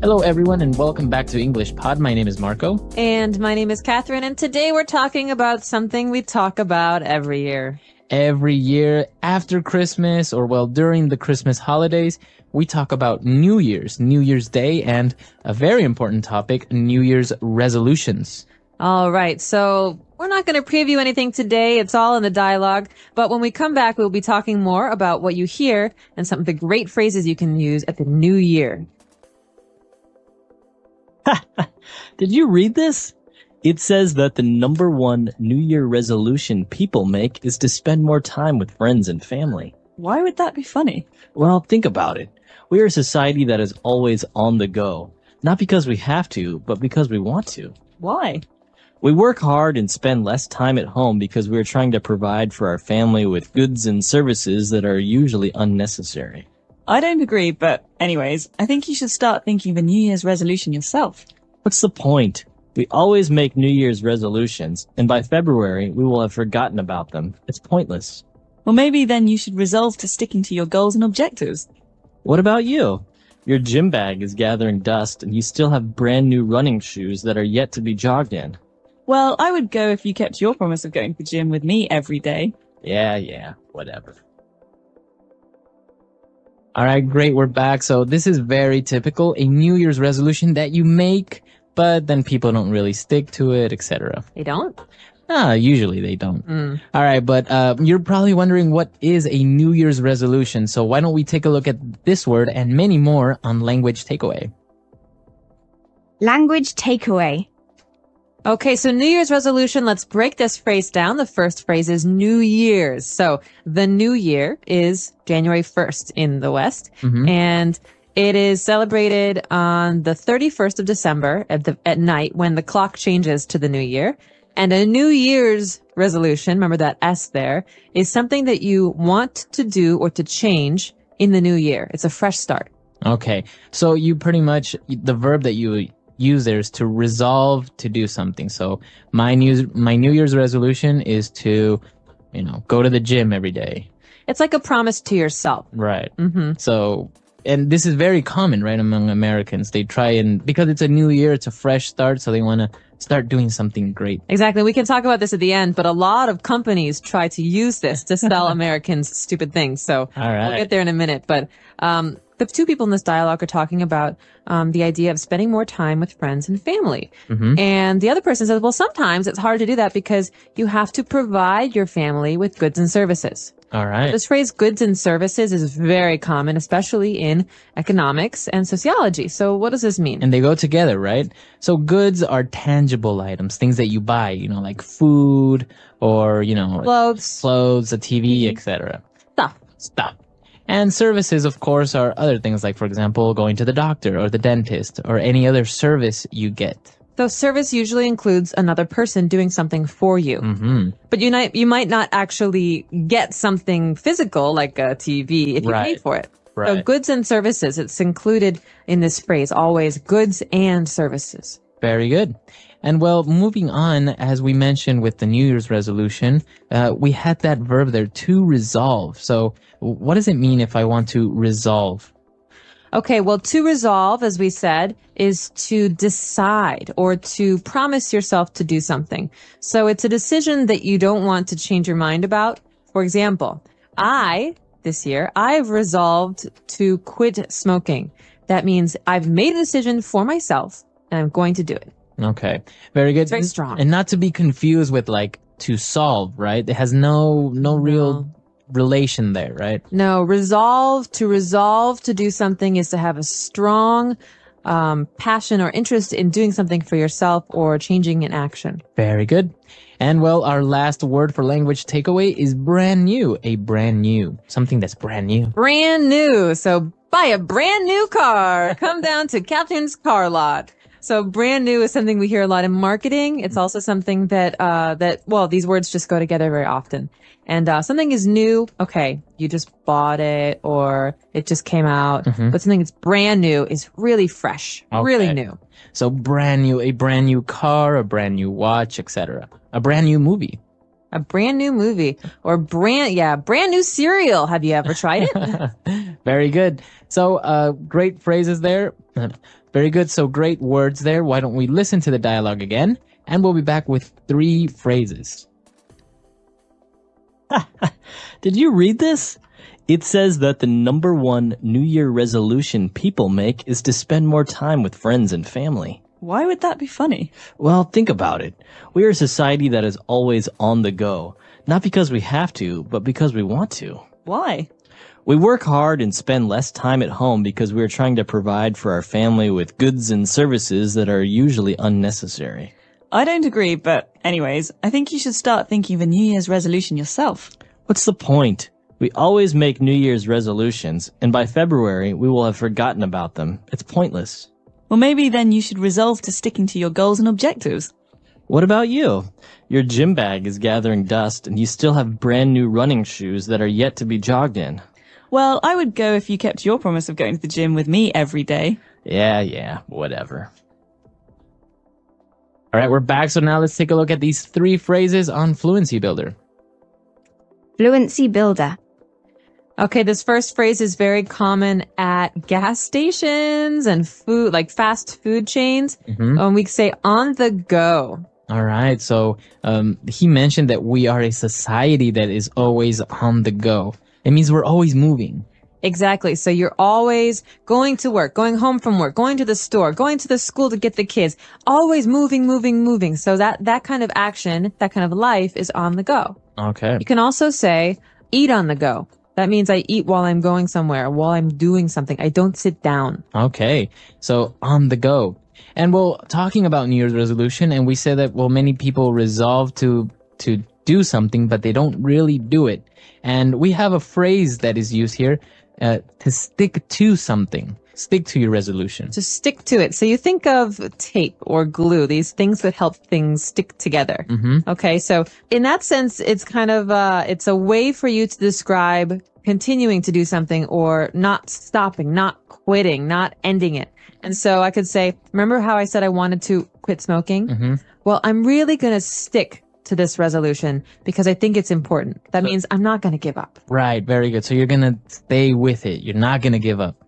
Hello, everyone, and welcome back to English Pod. My name is Marco. And my name is Catherine, and today we're talking about something we talk about every year. Every year after Christmas, or well, during the Christmas holidays, we talk about New Year's Day, and a very important topic, New Year's resolutions. All right, so we're not going to preview anything today. It's all in the dialogue. But when we come back, we'll be talking more about what you hear and some of the great phrases you can use at the New Year. Did you read this? It says that the number one New Year resolution people make is to spend more time with friends and family. Why would that be funny? Well, think about it. We are a society that is always on the go. Not because we have to, but because we want to. Why? We work hard and spend less time at home because we are trying to provide for our family with goods and services that are usually unnecessary. I don't agree, but anyways, I think you should start thinking of a New Year's resolution yourself. What's the point? We always make New Year's resolutions, and by February, we will have forgotten about them. It's pointless. Well, maybe then you should resolve to sticking to your goals and objectives. What about you? Your gym bag is gathering dust, and you still have brand new running shoes that are yet to be jogged in. Well, I would go if you kept your promise of going to the gym with me every day. Yeah, whatever. All right, great. We're back. So this is very typical, a New Year's resolution that you make, but then people don't really stick to it, etc. They don't? Usually they don't. All right, but you're probably wondering what is a New Year's resolution. So why don't we take a look at this word and many more on Language Takeaway. Language takeaway. Okay, so New Year's resolution, let's break this phrase down. The first phrase is New Year's. So the New Year is January 1st in the West, and it is celebrated on the 31st of December at night when the clock changes to the New Year. And a New Year's resolution, remember that S there, is something that you want to do or to change in the new year. It's a fresh start. Okay, so you pretty much, the verb that you use there is to resolve to do something. So my New Year's resolution is to, go to the gym every day. It's like a promise to yourself. Right. So, and this is very common, right, among Americans. They try because it's a new year, it's a fresh start, so they want to start doing something great. Exactly. We can talk about this at the end, but a lot of companies try to use this to sell Americans stupid things. So All right. We'll get there in a minute. But the two people in this dialogue are talking about the idea of spending more time with friends and family. And the other person says, well, sometimes it's hard to do that because you have to provide your family with goods and services. All right. This phrase goods and services is very common, especially in economics and sociology. So what does this mean? And they go together, right? So goods are tangible items, things that you buy, like food or, clothes, a TV, etc. Stuff. And services, of course, are other things like, for example, going to the doctor or the dentist or any other service you get. So service usually includes another person doing something for you. But you might not actually get something physical like a TV if you pay for it. Right. So goods and services, it's included in this phrase, always goods and services. Very good. And well, moving on, as we mentioned with the New Year's resolution, we had that verb there, to resolve. So what does it mean if I want to resolve? Okay, well, to resolve, as we said, is to decide or to promise yourself to do something. So it's a decision that you don't want to change your mind about. For example, this year, I've resolved to quit smoking. That means I've made a decision for myself and I'm going to do it. Okay, very good. It's very strong. And not to be confused with to solve, right? It has no real relation there, right? No, resolve to do something is to have a strong passion or interest in doing something for yourself or changing an action. Very good. And well, our last word for language takeaway is brand new. Something that's brand new. Brand new. So buy a brand new car. Come down to Captain's Car Lot. So brand new is something we hear a lot in marketing. It's also something that these words just go together very often. And something is new, okay, you just bought it or it just came out. But something that's brand new is really fresh, really new. So brand new, a brand new car, a brand new watch, etc. A brand new movie. a brand new movie, or brand new cereal. Have you ever tried it? Very good. So, great phrases there. Very good. So great words there. Why don't we listen to the dialogue again? And we'll be back with 3 phrases. Did you read this? It says that the number 1 New Year resolution people make is to spend more time with friends and family. Why would that be funny? Well, think about it. We are a society that is always on the go. Not because we have to, but because we want to. Why? We work hard and spend less time at home because we are trying to provide for our family with goods and services that are usually unnecessary. I don't agree, but anyways, I think you should start thinking of a New Year's resolution yourself. What's the point? We always make New Year's resolutions, and by February, we will have forgotten about them. It's pointless. Well, maybe then you should resolve to sticking to your goals and objectives. What about you? Your gym bag is gathering dust, and you still have brand new running shoes that are yet to be jogged in. Well, I would go if you kept your promise of going to the gym with me every day. Yeah, whatever. All right, we're back. So now let's take a look at these 3 phrases on Fluency Builder. Fluency Builder. Okay, this first phrase is very common at gas stations and food, like fast food chains. We say on the go. All right. So he mentioned that we are a society that is always on the go. It means we're always moving. Exactly. So you're always going to work, going home from work, going to the store, going to the school to get the kids, always moving. So that kind of action, that kind of life is on the go. Okay. You can also say eat on the go. That means I eat while I'm going somewhere, while I'm doing something. I don't sit down. Okay. So on the go. And well, talking about New Year's resolution, and we said that, well, many people resolve to do something, but they don't really do it. And we have a phrase that is used here, to stick to something. Stick to your resolution. To stick to it. So you think of tape or glue, these things that help things stick together. Okay. So in that sense, it's kind of, it's a way for you to describe continuing to do something or not stopping, not quitting, not ending it. And so I could say, remember how I said I wanted to quit smoking? Well, I'm really going to stick to this resolution because I think it's important. That means I'm not going to give up. Right. Very good. So you're going to stay with it. You're not going to give up.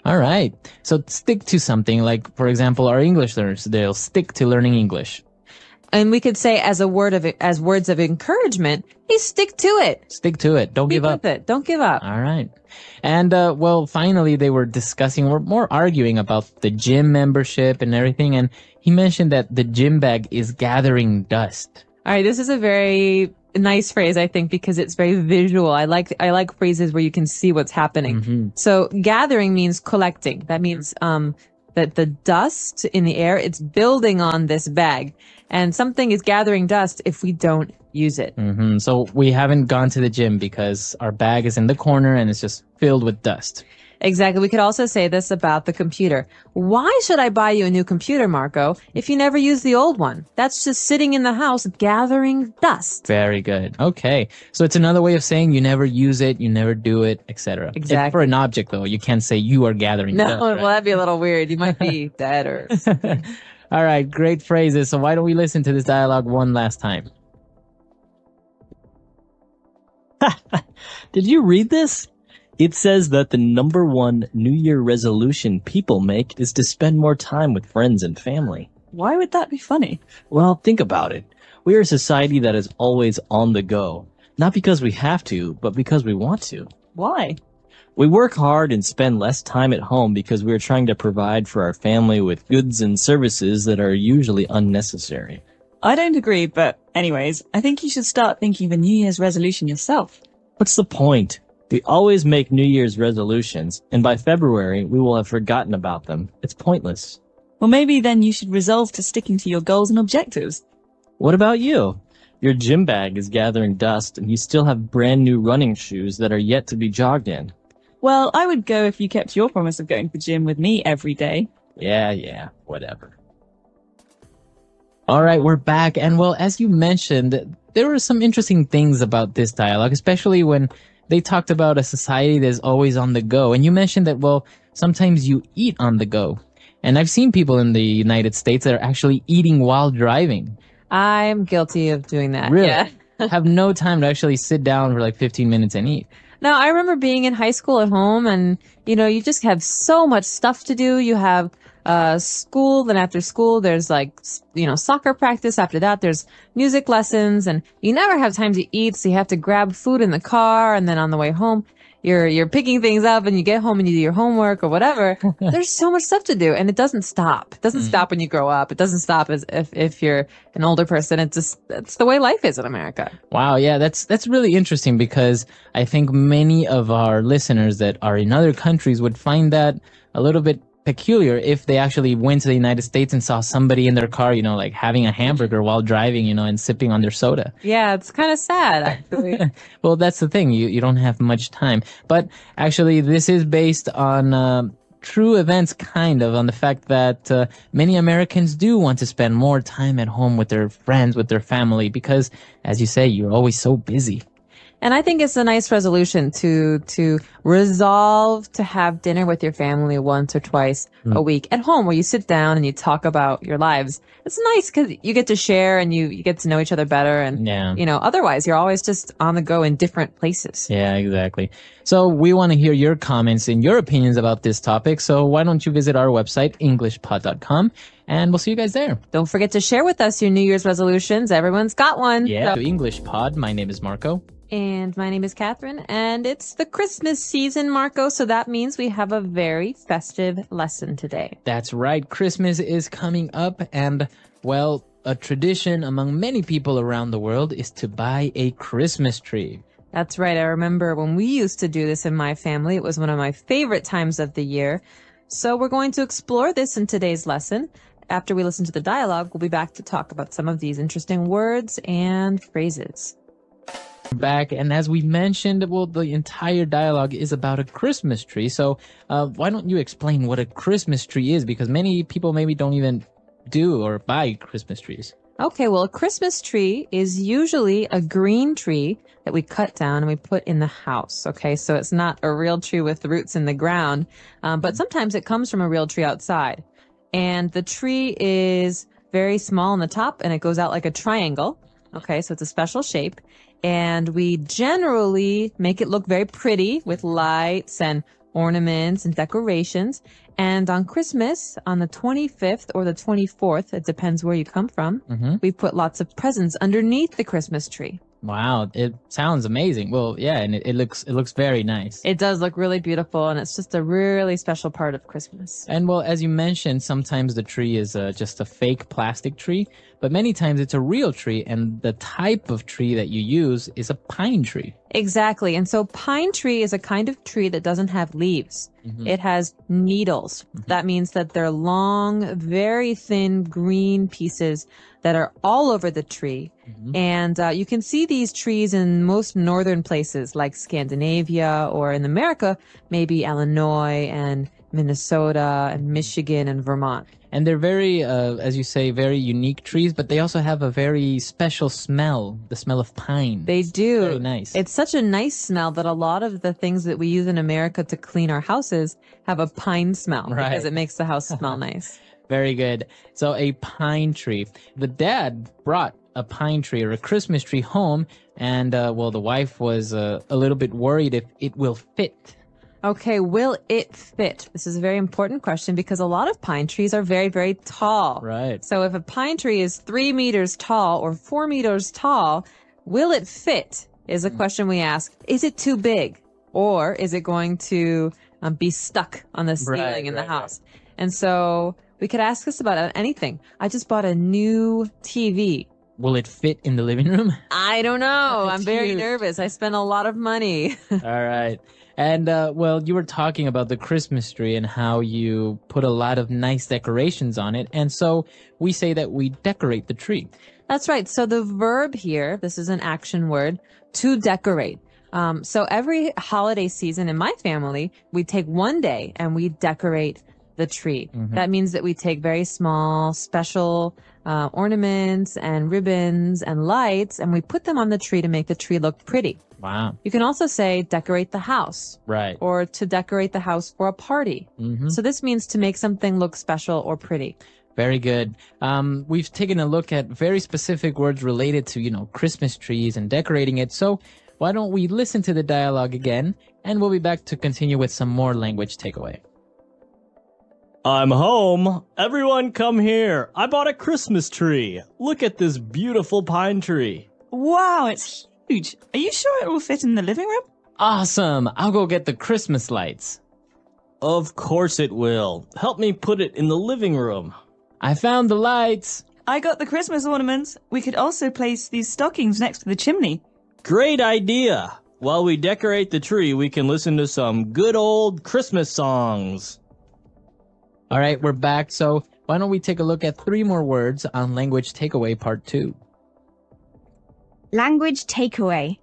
All right. So stick to something, like, for example, our English learners, they'll stick to learning English. And we could say as words of encouragement, hey, stick to it. Stick to it. Don't give up. With it. Don't give up. All right. And, well, finally, they were more arguing about the gym membership and everything. And he mentioned that the gym bag is gathering dust. All right. This is a very nice phrase, I think, because it's very visual. I like phrases where you can see what's happening. So gathering means collecting. That means, that the dust in the air, it's building on this bag. And something is gathering dust if we don't use it. So we haven't gone to the gym because our bag is in the corner and it's just filled with dust. Exactly. We could also say this about the computer. Why should I buy you a new computer, Marco, if you never use the old one? That's just sitting in the house gathering dust. Very good. Okay. So it's another way of saying you never use it, you never do it, etc. Exactly. For an object, though, you can't say you are gathering dust. No, well, that'd be a little weird. You might be dead or something. All right. Great phrases. So why don't we listen to this dialogue one last time? Did you read this? It says that the number 1 New Year resolution people make is to spend more time with friends and family. Why would that be funny? Well, think about it. We are a society that is always on the go. Not because we have to, but because we want to. Why? We work hard and spend less time at home because we are trying to provide for our family with goods and services that are usually unnecessary. I don't agree, but anyways, I think you should start thinking of a New Year's resolution yourself. What's the point? We always make New Year's resolutions, and by February, we will have forgotten about them. It's pointless. Well, maybe then you should resolve to sticking to your goals and objectives. What about you? Your gym bag is gathering dust, and you still have brand new running shoes that are yet to be jogged in. Well, I would go if you kept your promise of going to the gym with me every day. Yeah, whatever. All right, we're back. And well, as you mentioned, there were some interesting things about this dialogue, especially when they talked about a society that's always on the go. And you mentioned that, well, sometimes you eat on the go. And I've seen people in the United States that are actually eating while driving. I'm guilty of doing that. Really? Yeah. have no time to actually sit down for like 15 minutes and eat. Now, I remember being in high school at home and, you just have so much stuff to do. You have school, then after school, there's like, soccer practice. After that, there's music lessons and you never have time to eat. So you have to grab food in the car. And then on the way home, you're picking things up and you get home and you do your homework or whatever. There's so much stuff to do and it doesn't stop. It doesn't stop when you grow up. It doesn't stop as if you're an older person. It's the way life is in America. Wow. Yeah. That's really interesting because I think many of our listeners that are in other countries would find that a little bit peculiar if they actually went to the United States and saw somebody in their car, like having a hamburger while driving, and sipping on their soda. Yeah, it's kind of sad, actually. Well, that's the thing. You don't have much time. But actually, this is based on true events, kind of, on the fact that many Americans do want to spend more time at home with their friends, with their family, because, as you say, you're always so busy. And I think it's a nice resolution to resolve to have dinner with your family once or twice a week at home where you sit down and you talk about your lives. It's nice because you get to share and you get to know each other better. And, otherwise you're always just on the go in different places. Yeah, exactly. So we want to hear your comments and your opinions about this topic. So why don't you visit our website, englishpod.com, and we'll see you guys there. Don't forget to share with us your New Year's resolutions. Everyone's got one. Yeah. So English Pod. My name is Marco. And my name is Catherine, and it's the Christmas season, Marco, so that means we have a very festive lesson today. That's right. Christmas is coming up, and, well, a tradition among many people around the world is to buy a Christmas tree. That's right. I remember when we used to do this in my family. It was one of my favorite times of the year. So we're going to explore this in today's lesson. After we listen to the dialogue, we'll be back to talk about some of these interesting words and phrases. Back, and as we mentioned, well, the entire dialogue is about a Christmas tree. So why don't you explain what a Christmas tree is? Because many people maybe don't even do or buy Christmas trees. Okay, well, a Christmas tree is usually a green tree that we cut down and we put in the house. Okay, so it's not a real tree with roots in the ground, but sometimes it comes from a real tree outside. And the tree is very small on the top and it goes out like a triangle. Okay, so it's a special shape. And we generally make it look very pretty with lights and ornaments and decorations. And on Christmas, on the 25th or the 24th, it depends where you come from, we put lots of presents underneath the Christmas tree. Wow, it sounds amazing. Well, yeah, and it looks very nice. It does look really beautiful, and it's just a really special part of Christmas. And well, as you mentioned, sometimes the tree is just a fake plastic tree, but many times it's a real tree, and the type of tree that you use is a pine tree. Exactly. And so pine tree is a kind of tree that doesn't have leaves. It has needles. That means that they're long, very thin green pieces that are all over the tree. And you can see these trees in most northern places like Scandinavia, or in America, maybe Illinois and Minnesota and Michigan and Vermont. And they're very, as you say, very unique trees, but they also have a very special smell, the smell of pine. They do. Very nice. It's such a nice smell that a lot of the things that we use in America to clean our houses have a pine smell, right, because it makes the house smell nice. Very good. So a pine tree. The dad brought a pine tree or a Christmas tree home, and, well, the wife was a little bit worried if it will fit. Okay, will it fit? This is a very important question because a lot of pine trees are very, very tall. Right. So if a pine tree is 3 meters tall or 4 meters tall, will it fit is a question we ask. Is it too big? Or is it going to be stuck on the ceiling in the house? Right. And so we could ask this about anything. I just bought a new TV. Will it fit in the living room? I don't know. I'm very nervous. I spent a lot of money. All right. And, well, you were talking about the Christmas tree and how you put a lot of nice decorations on it. And so we say that we decorate the tree. That's right. So the verb here, this is an action word, to decorate. So every holiday season in my family, we take one day and we decorate the tree. That means that we take very small, special ornaments and ribbons and lights, and we put them on the tree to make the tree look pretty. Wow. You can also say decorate the house. Right. Or to decorate the house for a party. So this means to make something look special or pretty. Very good. We've taken a look at very specific words related to, Christmas trees and decorating it. So why don't we listen to the dialogue again, and we'll be back to continue with some more language takeaway. I'm home. Everyone come here. I bought a Christmas tree. Look at this beautiful pine tree. Wow, it's huge. Are you sure it will fit in the living room? Awesome. I'll go get the Christmas lights. Of course it will. Help me put it in the living room. I found the lights. I got the Christmas ornaments. We could also place these stockings next to the chimney. Great idea. While we decorate the tree, we can listen to some good old Christmas songs. All right, we're back. So why don't we take a look at 3 more words on Language Takeaway Part 2. Language takeaway.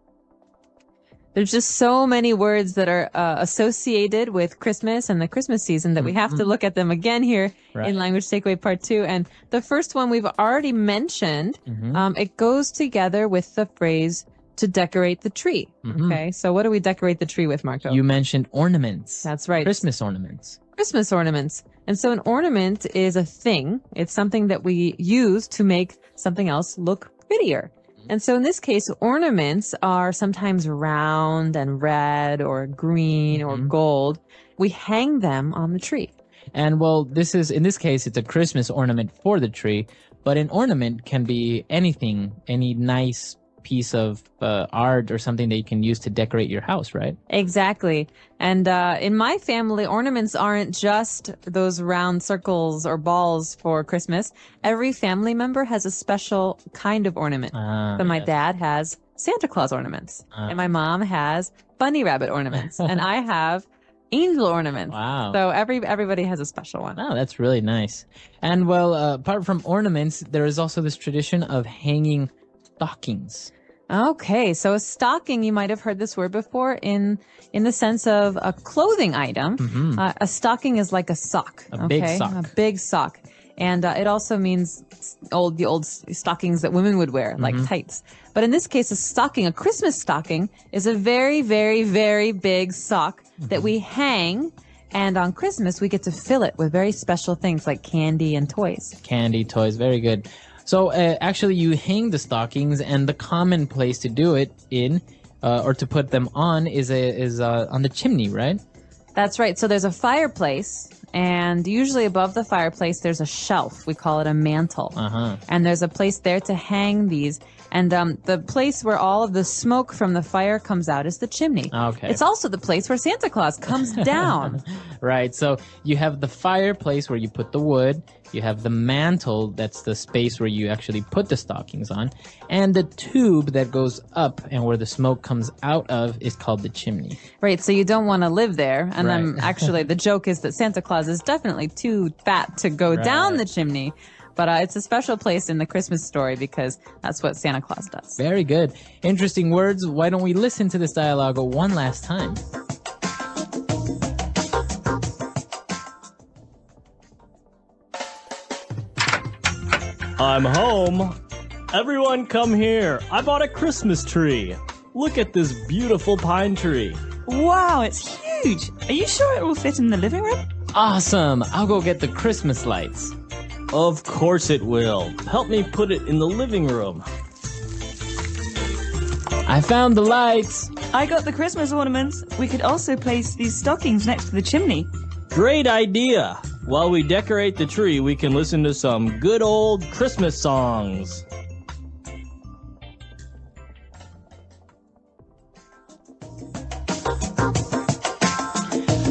There's just so many words that are associated with Christmas and the Christmas season that we have to look at them again here in Language Takeaway Part 2. And the first one we've already mentioned. It goes together with the phrase to decorate the tree. Okay, so what do we decorate the tree with, Marco? You mentioned ornaments. That's right. Christmas ornaments. Christmas ornaments. And so an ornament is a thing. It's something that we use to make something else look prettier. And so in this case, ornaments are sometimes round and red or green or gold. We hang them on the tree. And well, in this case, it's a Christmas ornament for the tree, but an ornament can be anything, any nice piece of art or something that you can use to decorate your house, right? Exactly. And in my family, ornaments aren't just those round circles or balls for Christmas. Every family member has a special kind of ornament. So my dad has Santa Claus ornaments, and my mom has bunny rabbit ornaments, and I have angel ornaments. Wow. So everybody has a special one. Oh, that's really nice. And well, apart from ornaments, there is also this tradition of hanging stockings. Okay, so a stocking, you might have heard this word before in the sense of a clothing item. A stocking is like a sock. A big sock. A big sock. And it also means the old stockings that women would wear, like tights. But in this case, a Christmas stocking, is a very, very, very big sock that we hang. And on Christmas, we get to fill it with very special things like candy and toys. Candy, toys, very good. So actually, you hang the stockings, and the common place to do it in, or to put them on, is on the chimney, right? That's right. So there's a fireplace, and usually above the fireplace, there's a shelf. We call it a mantle. And there's a place there to hang these. And the place where all of the smoke from the fire comes out is the chimney. Okay. It's also the place where Santa Claus comes down. Right. So you have the fireplace where you put the wood. You have the mantle, that's the space where you actually put the stockings on. And the tube that goes up and where the smoke comes out of is called the chimney. Right. So you don't want to live there. And Right. then actually the joke is that Santa Claus is definitely too fat to go down the chimney. But it's a special place in the Christmas story because that's what Santa Claus does. Very good. Interesting words. Why don't we listen to this dialogue one last time? I'm home. Everyone come here. I bought a Christmas tree. Look at this beautiful pine tree. Wow, it's huge. Are you sure it will fit in the living room? Awesome. I'll go get the Christmas lights. Of course it will. Help me put it in the living room. I found the lights. I got the Christmas ornaments. We could also place these stockings next to the chimney. Great idea. While we decorate the tree, we can listen to some good old Christmas songs.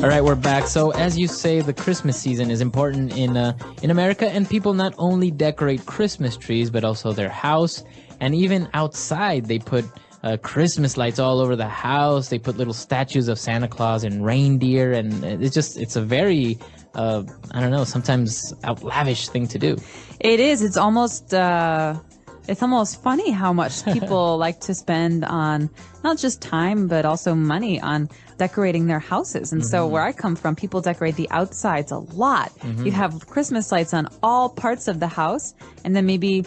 All right, we're back. So as you say, the Christmas season is important in America, and people not only decorate Christmas trees, but also their house, and even outside they put Christmas lights all over the house. They put little statues of Santa Claus and reindeer, and it's a very, I don't know, sometimes lavish thing to do. It is. It's almost funny how much people like to spend on not just time, but also money on decorating their houses. And so where I come from, people decorate the outsides a lot. You have Christmas lights on all parts of the house, and then maybe,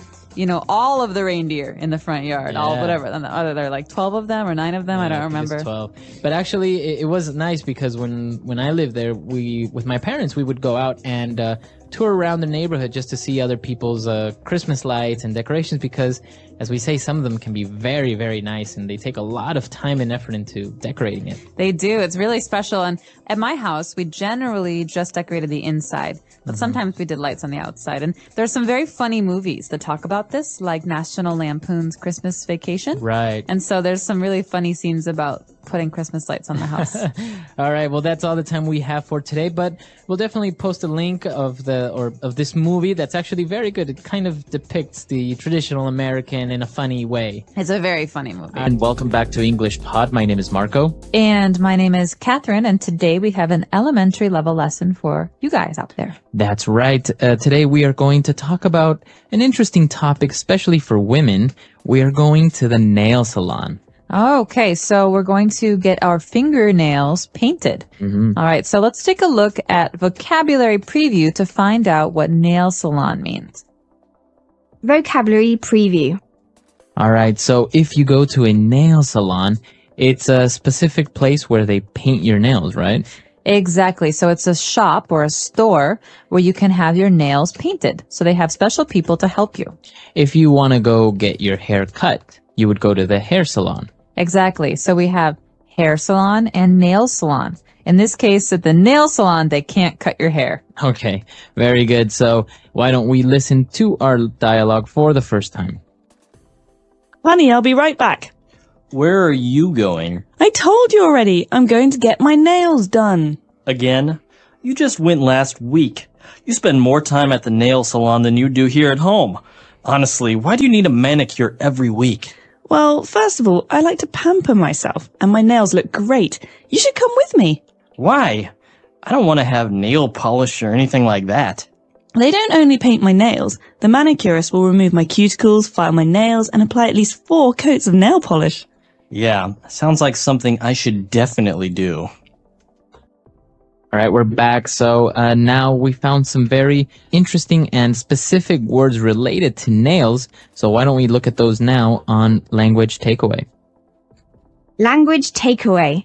all of the reindeer in the front yard, all whatever. Are there like 12 of them or 9 of them? I don't remember. It's 12. But actually, it was nice because when I lived there, with my parents, we would go out and tour around the neighborhood just to see other people's Christmas lights and decorations because, as we say, some of them can be very, very nice and they take a lot of time and effort into decorating it. They do. It's really special. And at my house, we generally just decorated the inside, but sometimes we did lights on the outside. And there's some very funny movies that talk about this, like National Lampoon's Christmas Vacation. Right. And so there's some really funny scenes about putting Christmas lights on the house. All right. Well, that's all the time we have for today, but we'll definitely post a link of this movie that's actually very good. It kind of depicts the traditional American in a funny way. It's a very funny movie. And welcome back to English Pod. My name is Marco. And my name is Catherine, and today we have an elementary level lesson for you guys out there. That's right. Today we are going to talk about an interesting topic, especially for women. We are going to the nail salon. Okay, so we're going to get our fingernails painted. All right, so let's take a look at vocabulary preview to find out what nail salon means. Vocabulary preview. All right, so if you go to a nail salon, it's a specific place where they paint your nails, right? Exactly. So it's a shop or a store where you can have your nails painted. So they have special people to help you. If you want to go get your hair cut, you would go to the hair salon. Exactly. So we have hair salon and nail salon. In this case, at the nail salon, they can't cut your hair. Okay, very good. So why don't we listen to our dialogue for the first time? Honey, I'll be right back. Where are you going? I told you already. I'm going to get my nails done. Again? You just went last week. You spend more time at the nail salon than you do here at home. Honestly, why do you need a manicure every week? Well, first of all, I like to pamper myself, and my nails look great. You should come with me. Why? I don't want to have nail polish or anything like that. They don't only paint my nails. The manicurist will remove my cuticles, file my nails, and apply at least 4 coats of nail polish. Yeah, sounds like something I should definitely do. All right, we're back. So now we found some very interesting and specific words related to nails. So why don't we look at those now on Language Takeaway? Language takeaway.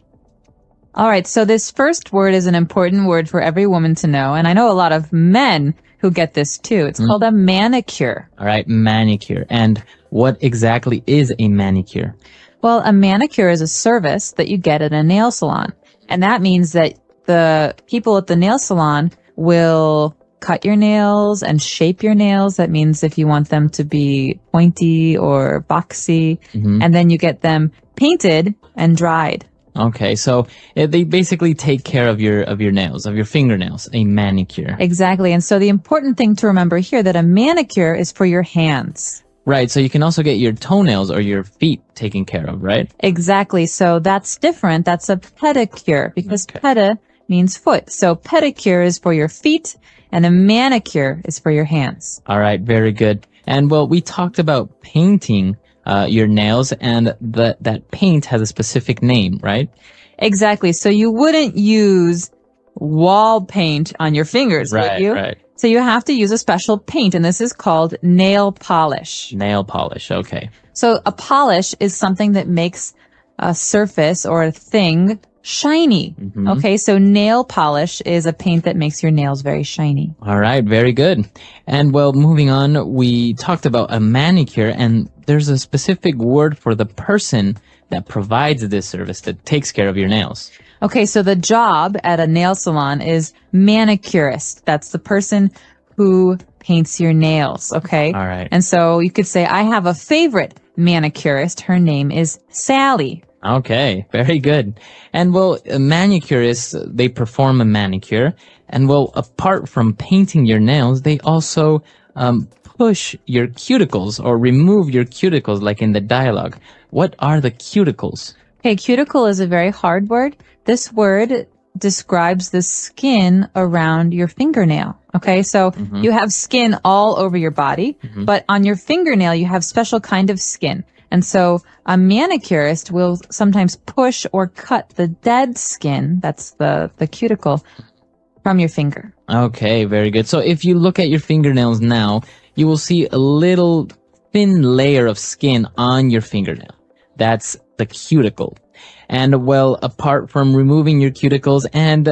All right. So this first word is an important word for every woman to know. And I know a lot of men who get this too. It's called a manicure. All right, manicure. And what exactly is a manicure? Well, a manicure is a service that you get at a nail salon. And that means that the people at the nail salon will cut your nails and shape your nails. That means if you want them to be pointy or boxy, and then you get them painted and dried. Okay, so they basically take care of your nails, of your fingernails, a manicure. Exactly. And so the important thing to remember here that a manicure is for your hands. Right, so you can also get your toenails or your feet taken care of, right? Exactly. So that's different. That's a pedicure because pedi means foot. So pedicure is for your feet and a manicure is for your hands. All right, very good. And well, we talked about painting your nails, and that paint has a specific name, right? Exactly. So you wouldn't use wall paint on your fingers, would you? Right. So you have to use a special paint, and this is called nail polish. Nail polish, okay. So a polish is something that makes a surface or a thing shiny. Okay, so nail polish is a paint that makes your nails very shiny. All right, very good. And well, moving on, we talked about a manicure, and there's a specific word for the person that provides this service, that takes care of your nails. Okay, so the job at a nail salon is manicurist. That's the person who paints your nails, okay? All right. And so you could say, I have a favorite manicurist. Her name is Sally. Okay, very good. And well, manicurists, they perform a manicure. And well, apart from painting your nails, they also push your cuticles or remove your cuticles, like in the dialogue. What are the cuticles? Okay, cuticle is a very hard word. This word describes the skin around your fingernail. Okay, so you have skin all over your body, but on your fingernail, you have special kind of skin. And so a manicurist will sometimes push or cut the dead skin, that's the cuticle, from your finger. Okay, very good. So if you look at your fingernails now, you will see a little thin layer of skin on your fingernail. That's the cuticle. And well, apart from removing your cuticles and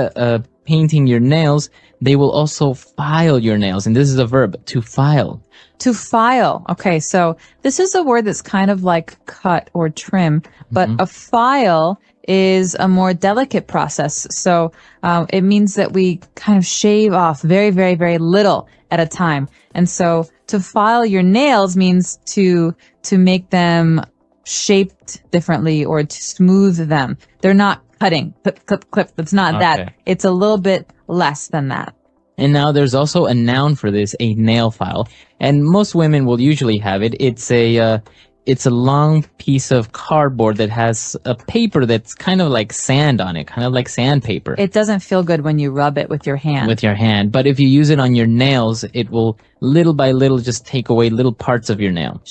painting your nails, they will also file your nails. And this is a verb, to file. To file. Okay, so this is a word that's kind of like cut or trim, but a file is a more delicate process. So it means that we kind of shave off very, very, very little at a time. And so to file your nails means to make them shaped differently or to smooth them. They're not cutting, clip, clip, clip. It's not that. It's a little bit less than that. And now there's also a noun for this, a nail file. And most women will usually have it. It's a long piece of cardboard that has a paper that's kind of like sand on it, kind of like sandpaper. It doesn't feel good when you rub it with your hand. With your hand. But if you use it on your nails, it will little by little just take away little parts of your nail.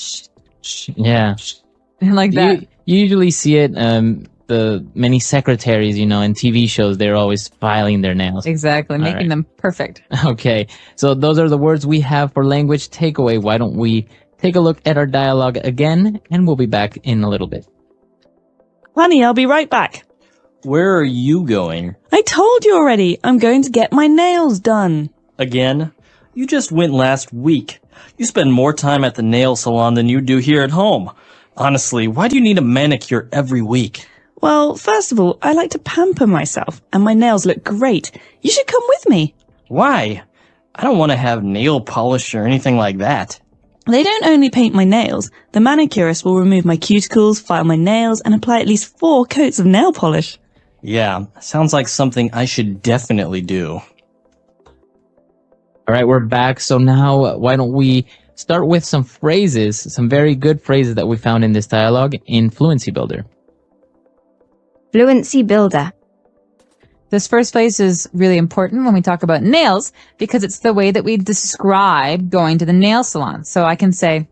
Yeah. Like that. You usually see it, the many secretaries, in TV shows, they're always filing their nails. Exactly, making them perfect. Okay, so those are the words we have for language takeaway. Why don't we take a look at our dialogue again, and we'll be back in a little bit. Honey, I'll be right back. Where are you going? I told you already. I'm going to get my nails done. Again? You just went last week. You spend more time at the nail salon than you do here at home. Honestly, why do you need a manicure every week? Well, first of all, I like to pamper myself, and my nails look great. You should come with me. Why? I don't want to have nail polish or anything like that. They don't only paint my nails. The manicurist will remove my cuticles, file my nails, and apply at least 4 coats of nail polish. Yeah, sounds like something I should definitely do. All right, we're back. So now why don't we start with some phrases, some very good phrases that we found in this dialogue in Fluency Builder. Fluency Builder. This first phrase is really important when we talk about nails because it's the way that we describe going to the nail salon. So I can say,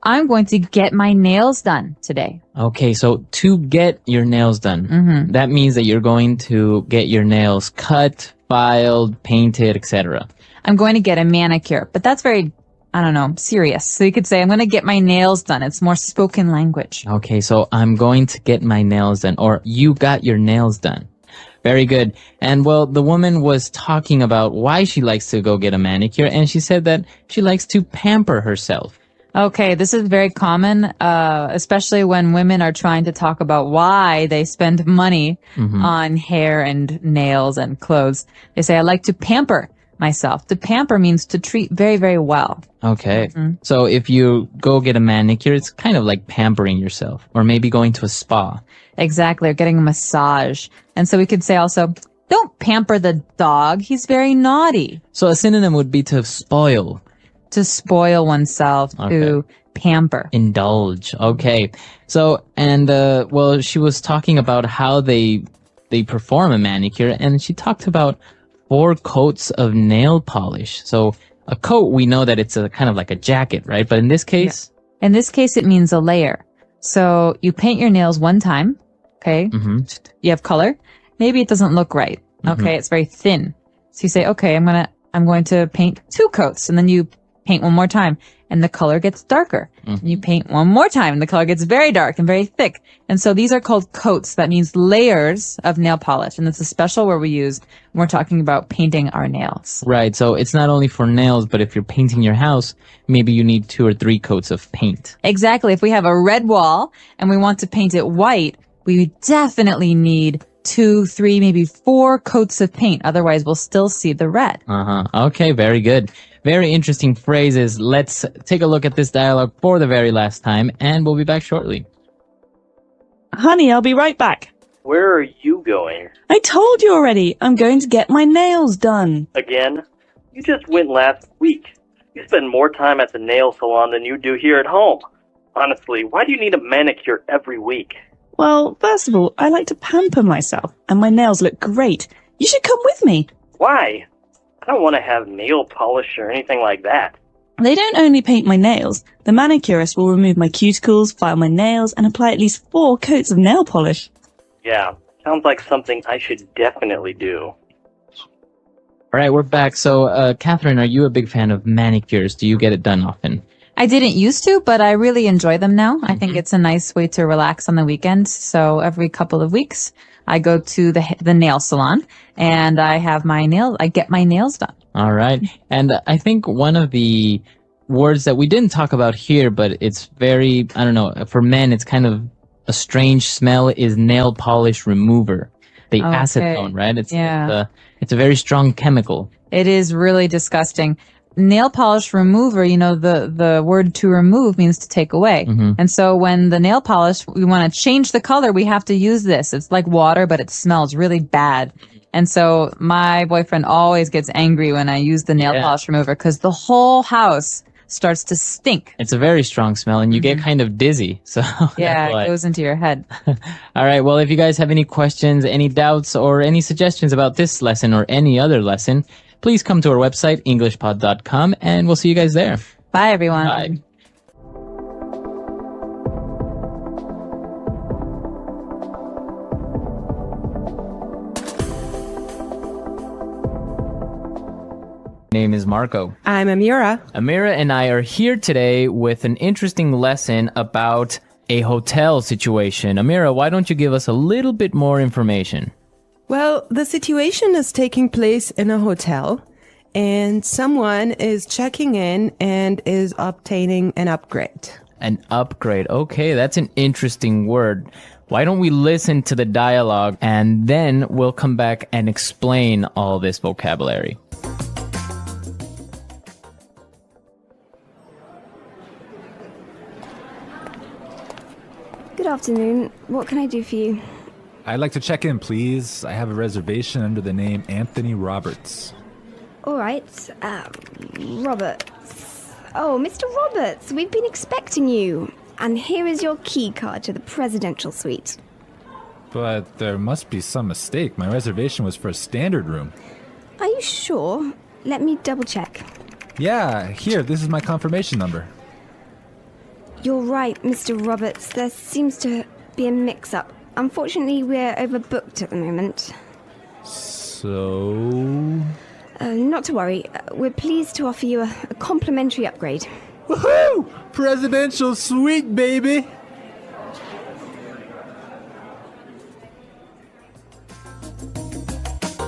I'm going to get my nails done today. Okay, so to get your nails done, that means that you're going to get your nails cut, filed, painted, etc. I'm going to get a manicure, but that's very, serious. So you could say, I'm going to get my nails done. It's more spoken language. Okay, so I'm going to get my nails done, or you got your nails done. Very good. And well, the woman was talking about why she likes to go get a manicure, and she said that she likes to pamper herself. Okay, this is very common, especially when women are trying to talk about why they spend money on hair and nails and clothes. They say, I like to pamper myself. To pamper means to treat very, very well. Okay. So if you go get a manicure, it's kind of like pampering yourself, or maybe going to a spa. Exactly, or getting a massage. And so we could say also, don't pamper the dog. He's very naughty. So a synonym would be to spoil. To spoil oneself, to pamper. Indulge. Okay. So, and, well, she was talking about how they perform a manicure, and she talked about 4 coats of nail polish. So a coat, we know that it's a kind of like a jacket, right? But in this case? Yeah. In this case, it means a layer. So you paint your nails one time, okay? You have color. Maybe it doesn't look right. Okay, it's very thin. So you say, okay, I'm going to paint 2 coats, and then you paint one more time, and the color gets darker. And you paint one more time, and the color gets very dark and very thick. And so these are called coats. That means layers of nail polish, and it's a special word we use when we're talking about painting our nails. Right, so it's not only for nails, but if you're painting your house, maybe you need 2 or 3 coats of paint. Exactly. If we have a red wall and we want to paint it white, we definitely need 2, 3, maybe 4 coats of paint. Otherwise, we'll still see the red. Okay, very good. Very interesting phrases. Let's take a look at this dialogue for the very last time, and we'll be back shortly. Honey, I'll be right back. Where are you going? I told you already. I'm going to get my nails done. Again? You just went last week. You spend more time at the nail salon than you do here at home. Honestly, why do you need a manicure every week? Well, first of all, I like to pamper myself, and my nails look great. You should come with me. Why? I don't want to have nail polish or anything like that. They don't only paint my nails. The manicurist will remove my cuticles, file my nails, and apply at least 4 coats of nail polish. Yeah, sounds like something I should definitely do. All right, we're back. So, Catherine, are you a big fan of manicures? Do you get it done often? I didn't used to, but I really enjoy them now. I think it's a nice way to relax on the weekends. So every couple of weeks, I go to the nail salon and I get my nails done. All right. And I think one of the words that we didn't talk about here, but it's very, I don't know, for men, it's kind of a strange smell, is nail polish remover. The acetone, right? It's a very strong chemical. It is really disgusting. Nail polish remover, the word to remove means to take away. And so when the nail polish, we want to change the color, we have to use this. It's like water, but it smells really bad. And so my boyfriend always gets angry when I use the nail polish remover because the whole house starts to stink. It's a very strong smell and you get kind of dizzy. So it goes into your head. All right. Well, if you guys have any questions, any doubts, or any suggestions about this lesson or any other lesson, please come to our website, englishpod.com, and we'll see you guys there. Bye, everyone. Bye. Name is Marco. I'm Amira. Amira and I are here today with an interesting lesson about a hotel situation. Amira, why don't you give us a little bit more information? Well, the situation is taking place in a hotel, and someone is checking in and is obtaining an upgrade. An upgrade. Okay, that's an interesting word. Why don't we listen to the dialogue and then we'll come back and explain all this vocabulary. Good afternoon. What can I do for you? I'd like to check in, please. I have a reservation under the name Anthony Roberts. All right. Roberts. Oh, Mr. Roberts, we've been expecting you. And here is your key card to the presidential suite. But there must be some mistake. My reservation was for a standard room. Are you sure? Let me double check. Yeah, here, this is my confirmation number. You're right, Mr. Roberts. There seems to be a mix-up. Unfortunately, we're overbooked at the moment. So... Not to worry. We're pleased to offer you a complimentary upgrade. Woohoo! Presidential suite, baby!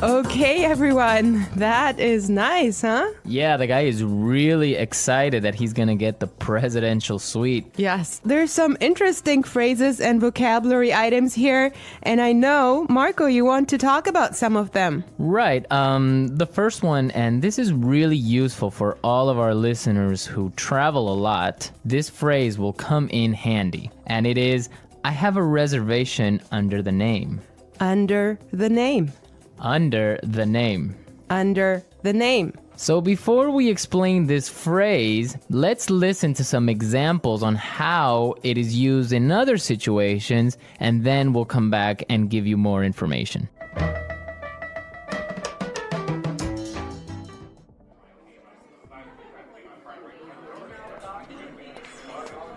Okay, everyone. That is nice, huh? Yeah, the guy is really excited that he's gonna get the presidential suite. Yes, there's some interesting phrases and vocabulary items here, and I know, Marco, you want to talk about some of them. Right. The first one, and this is really useful for all of our listeners who travel a lot. This phrase will come in handy, and it is, I have a reservation under the name. Under the name. Under the name. Under the name. So before we explain this phrase, let's listen to some examples on how it is used in other situations, and then we'll come back and give you more information.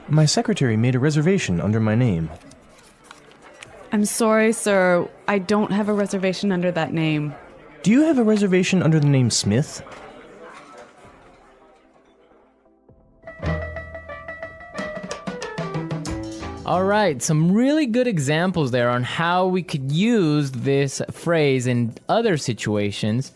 My secretary made a reservation under my name. I'm sorry, sir. I don't have a reservation under that name. Do you have a reservation under the name Smith? All right, some really good examples there on how we could use this phrase in other situations,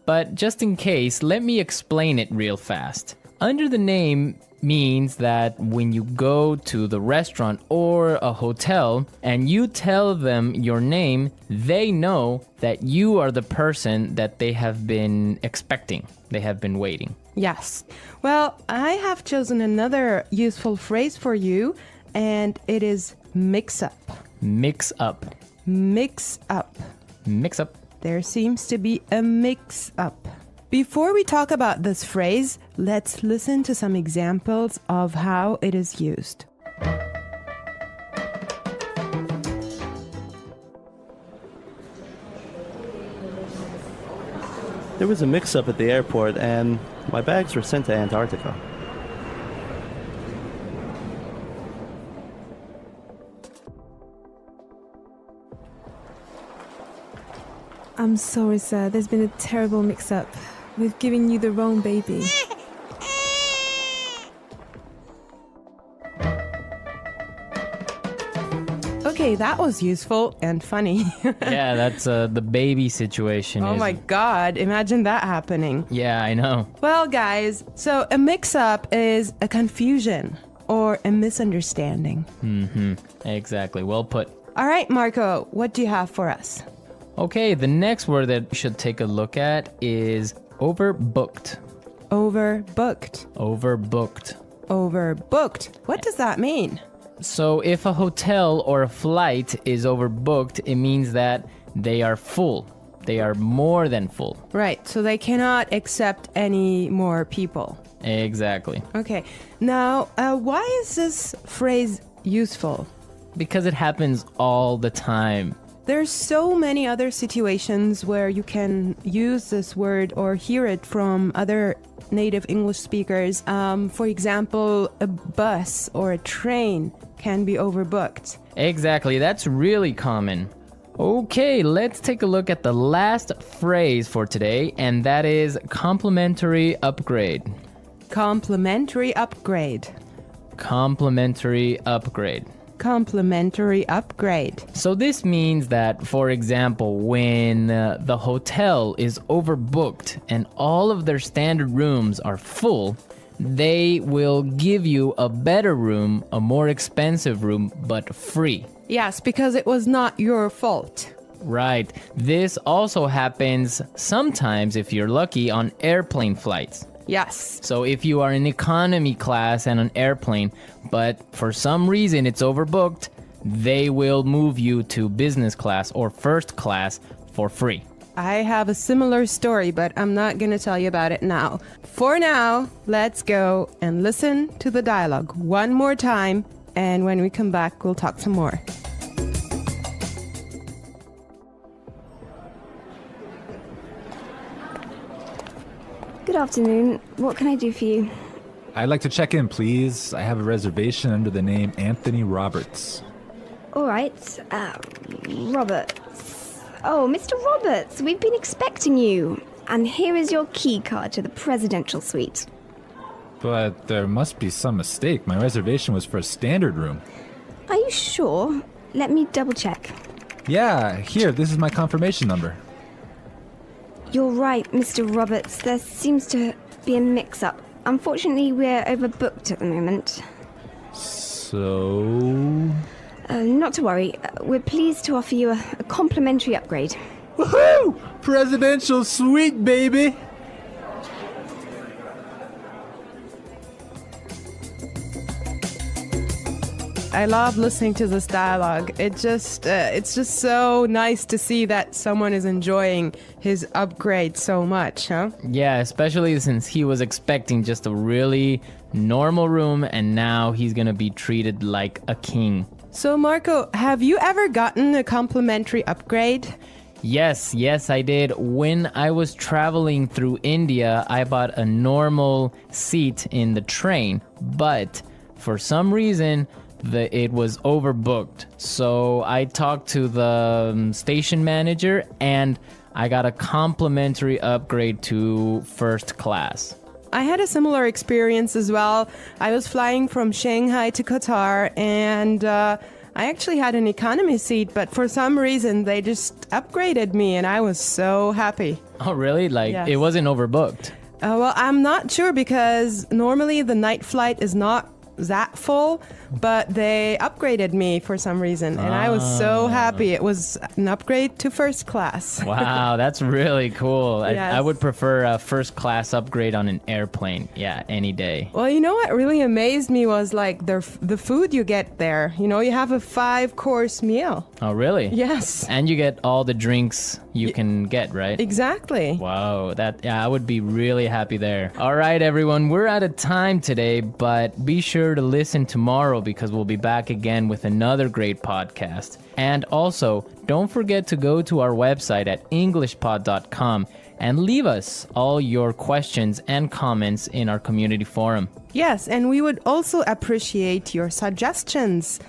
but just in case, let me explain it real fast. Under the name means that when you go to the restaurant or a hotel and you tell them your name, they know that you are the person that they have been expecting. They have been waiting. Yes. Well, I have chosen another useful phrase for you, and it is mix up. Mix up. Mix up. Mix up. There seems to be a mix up. Before we talk about this phrase, let's listen to some examples of how it is used. There was a mix-up at the airport and my bags were sent to Antarctica. I'm sorry, sir. There's been a terrible mix-up. We've given you the wrong baby. Okay, that was useful and funny. Yeah, that's the baby situation. Oh my God, imagine that happening. Yeah, I know. Well, guys, so a mix-up is a confusion or a misunderstanding. Exactly. Well put. All right, Marco, what do you have for us? Okay, the next word that we should take a look at is overbooked. Overbooked. Overbooked. Overbooked. What does that mean? So if a hotel or a flight is overbooked, it means that they are full. They are more than full. Right, so they cannot accept any more people. Exactly. Okay, now, why is this phrase useful? Because it happens all the time. There's so many other situations where you can use this word or hear it from other native English speakers. For example, a bus or a train can be overbooked. Exactly, that's really common. Okay, let's take a look at the last phrase for today, and that is complimentary upgrade. Complimentary upgrade. Complimentary upgrade. Complimentary upgrade. So this means that, for example, when the hotel is overbooked and all of their standard rooms are full, they will give you a better room, a more expensive room, but free. Yes, because it was not your fault. Right. This also happens sometimes, if you're lucky, on airplane flights. Yes. So if you are in economy class and an airplane, but for some reason it's overbooked, they will move you to business class or first class for free. I have a similar story, but I'm not going to tell you about it now. For now, let's go and listen to the dialogue one more time, and when we come back, we'll talk some more. Good afternoon. What can I do for you? I'd like to check in, please. I have a reservation under the name Anthony Roberts. All right. Roberts. Oh, Mr. Roberts, we've been expecting you. And here is your key card to the presidential suite. But there must be some mistake. My reservation was for a standard room. Are you sure? Let me double check. Yeah, here, this is my confirmation number. You're right, Mr. Roberts. There seems to be a mix-up. Unfortunately, we're overbooked at the moment. So... Not to worry. We're pleased to offer you a complimentary upgrade. Woohoo! Presidential suite, baby! I love listening to this dialogue. It's just so nice to see that someone is enjoying his upgrade so much, huh? Yeah, especially since he was expecting just a really normal room and now he's gonna be treated like a king. So Marco, have you ever gotten a complimentary upgrade? Yes, I did. When I was traveling through India, I bought a normal seat in the train, but for some reason, it was overbooked. So I talked to the station manager and I got a complimentary upgrade to first class. I had a similar experience as well. I was flying from Shanghai to Qatar and I actually had an economy seat, but for some reason they just upgraded me and I was so happy. Oh, really? Yes. It wasn't overbooked? Well, I'm not sure because normally the night flight is not that full, but they upgraded me for some reason and I was so happy. It was an upgrade to first class. Wow, that's really cool. Yes. I would prefer a first class upgrade on an airplane. Yeah, any day. Well, you know what really amazed me was like the food you get there. You know, you have a 5-course meal. Oh, really? Yes. And you get all the drinks you can get, right? Exactly. Wow, I would be really happy there. All right, everyone, we're out of time today, but be sure to listen tomorrow because we'll be back again with another great podcast. And also, don't forget to go to our website at englishpod.com and leave us all your questions and comments in our community forum. Yes, and we would also appreciate your suggestions.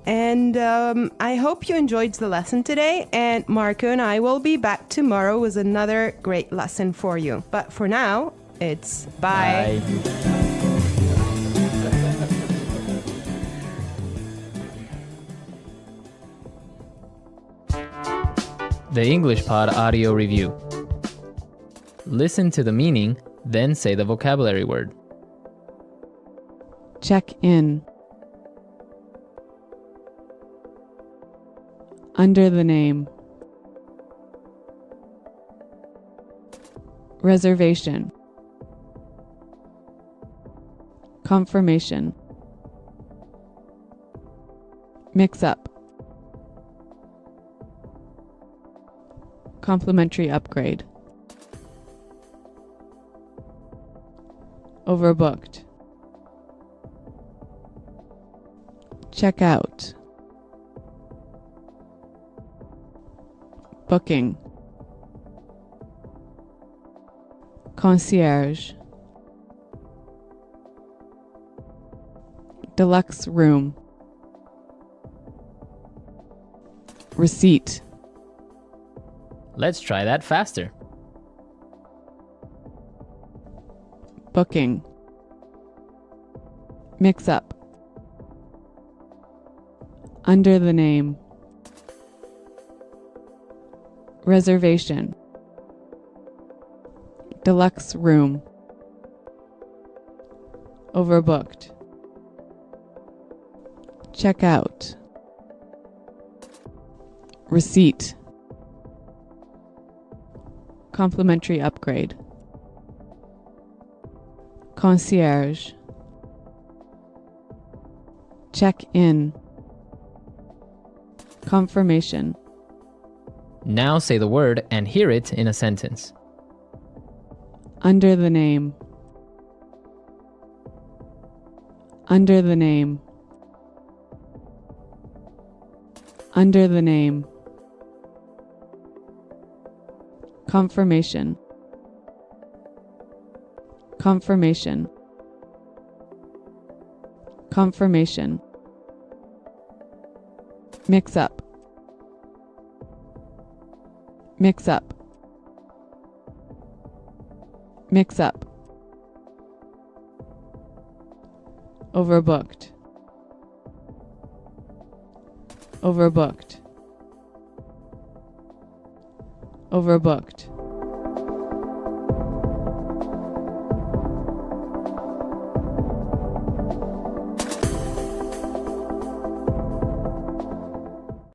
And I hope you enjoyed the lesson today. And Marco and I will be back tomorrow with another great lesson for you. But for now, it's bye. Bye. The English Pod audio review. Listen to the meaning, then say the vocabulary word. Check in. Under the name. Reservation. Confirmation. Mix up. Complimentary upgrade. Overbooked. Check out. Booking. Concierge. Deluxe room. Receipt. Let's try that faster. Booking. Mix up. Under the name. Reservation. Deluxe room. Overbooked. Check out. Receipt. Complimentary upgrade. Concierge. Check in. Confirmation. Now say the word and hear it in a sentence. Under the name. Under the name. Under the name. Confirmation. Confirmation. Confirmation. Mix up. Mix up. Mix up. Overbooked. Overbooked. Overbooked.